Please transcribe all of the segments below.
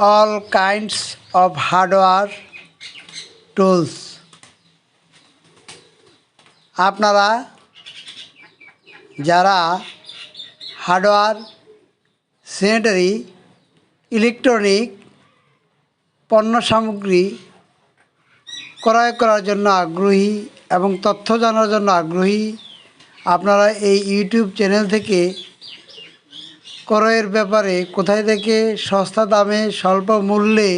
all kinds of hardware tools. আপনারা যারা hardware, sanitary, electronic পণ্য সামগ্রী ক্রয় করার জন্য আগ্রহী এবং তথ্য জানার জন্য আগ্রহী, আপনারা এই ইউটিউব চ্যানেল থেকে ক্রয়ের ব্যাপারে কোথায় থেকে সস্তা দামে স্বল্প মূল্যে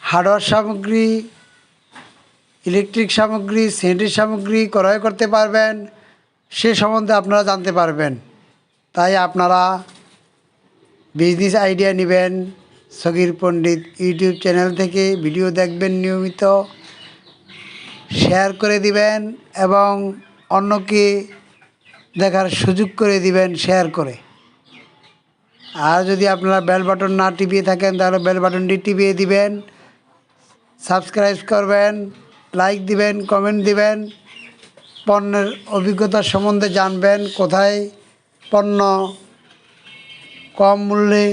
হার্ডওয়্যার সামগ্রী, ইলেকট্রিক সামগ্রী, স্যানিটারি সামগ্রী ক্রয় করতে পারবেন সে সম্বন্ধে আপনারা জানতে পারবেন। তাই আপনারা বিজনেস আইডিয়া নেবেন সগির পণ্ডিত ইউটিউব চ্যানেল থেকে ভিডিও দেখবেন, নিয়মিত শেয়ার করে দিবেন এবং অন্যকে দেখার সুযোগ করে দিবেন শেয়ার করে। আর যদি আপনারা বেল বাটন না টিপিয়ে থাকেন তাহলে বেল বাটনটি টিপিয়ে দিবেন, সাবস্ক্রাইব করবেন, লাইক দিবেন, কমেন্ট দিবেন, পণ্যের অভিজ্ঞতা সম্বন্ধে জানবেন, কোথায় পণ্য কম মূল্যে,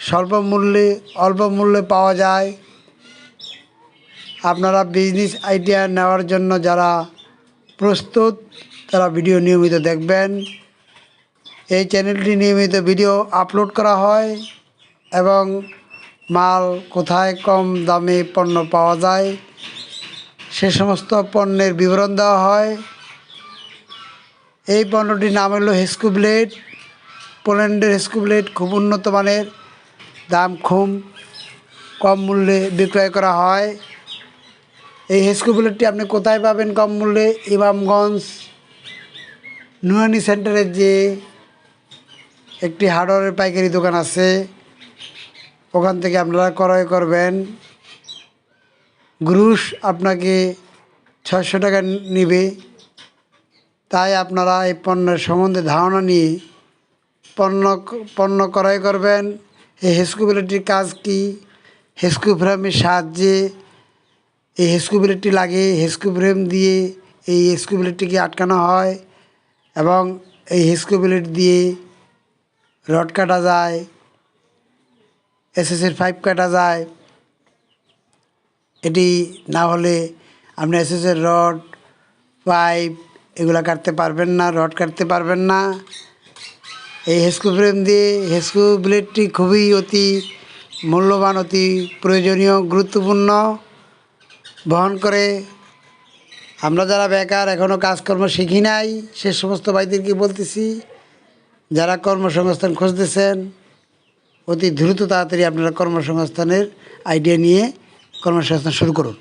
স্বল্প মূল্যে, অল্প মূল্যে পাওয়া যায়। আপনারা বিজনেস আইডিয়া নেওয়ার জন্য যারা প্রস্তুত তারা ভিডিও নিয়মিত দেখবেন। এই চ্যানেলটি নিয়মিত ভিডিও আপলোড করা হয় এবং মাল কোথায় কম দামে পণ্য পাওয়া যায় সে সমস্ত পণ্যের বিবরণ দেওয়া হয়। এই পণ্যটির নাম হলো হেস্কো ব্লেড, পোল্যান্ডের হেস্কো ব্লেড, খুব উন্নত মানের, দাম খুব কম মূল্যে বিক্রয় করা হয়। এই হেস্কো ব্লেডটি আপনি কোথায় পাবেন কম মূল্যে? ইমামগঞ্জ নুরানি সেন্টারের যে একটি হার্ডওয়্যারের পাইকারি দোকান আছে ওখান থেকে আপনারা ক্রয় করবেন। গ্রুশ আপনাকে 600 টাকা নেবে। তাই আপনারা এই পণ্যের সম্বন্ধে ধারণা নিয়ে পণ্য ক্রয় করবেন। এই হেস্কো ব্লেডটির কাজ কি? হেস্কো ফ্রেমের সাহায্যে এই হেস্কো ব্লেডটি লাগে, হেস্কো ফ্রেম দিয়ে এই হেস্কো ব্লেডটিকে আটকানো হয় এবং এই হেস্কো ব্লেড দিয়ে রড কাটা যায়, এসএসের পাইপ কাটা যায়। এটি না হলে আপনি এসএসের রড, পাইপ এগুলো কাটতে পারবেন না, রড কাটতে পারবেন না। এই হেস্কো ফ্রেম দিয়ে হেস্কো ব্লেডটি খুবই অতি মূল্যবান, অতি প্রয়োজনীয়, গুরুত্বপূর্ণ বহন করে। আমরা যারা বেকার, এখনও কাজকর্ম শিখি নাই, সে সমস্ত ভাইদেরকে বলতেছি যারা কর্মসংস্থান খুঁজতেছেন অতি দ্রুত তাড়াতাড়ি আপনারা কর্মসংস্থানের আইডিয়া নিয়ে কর্মসংস্থান শুরু করুন।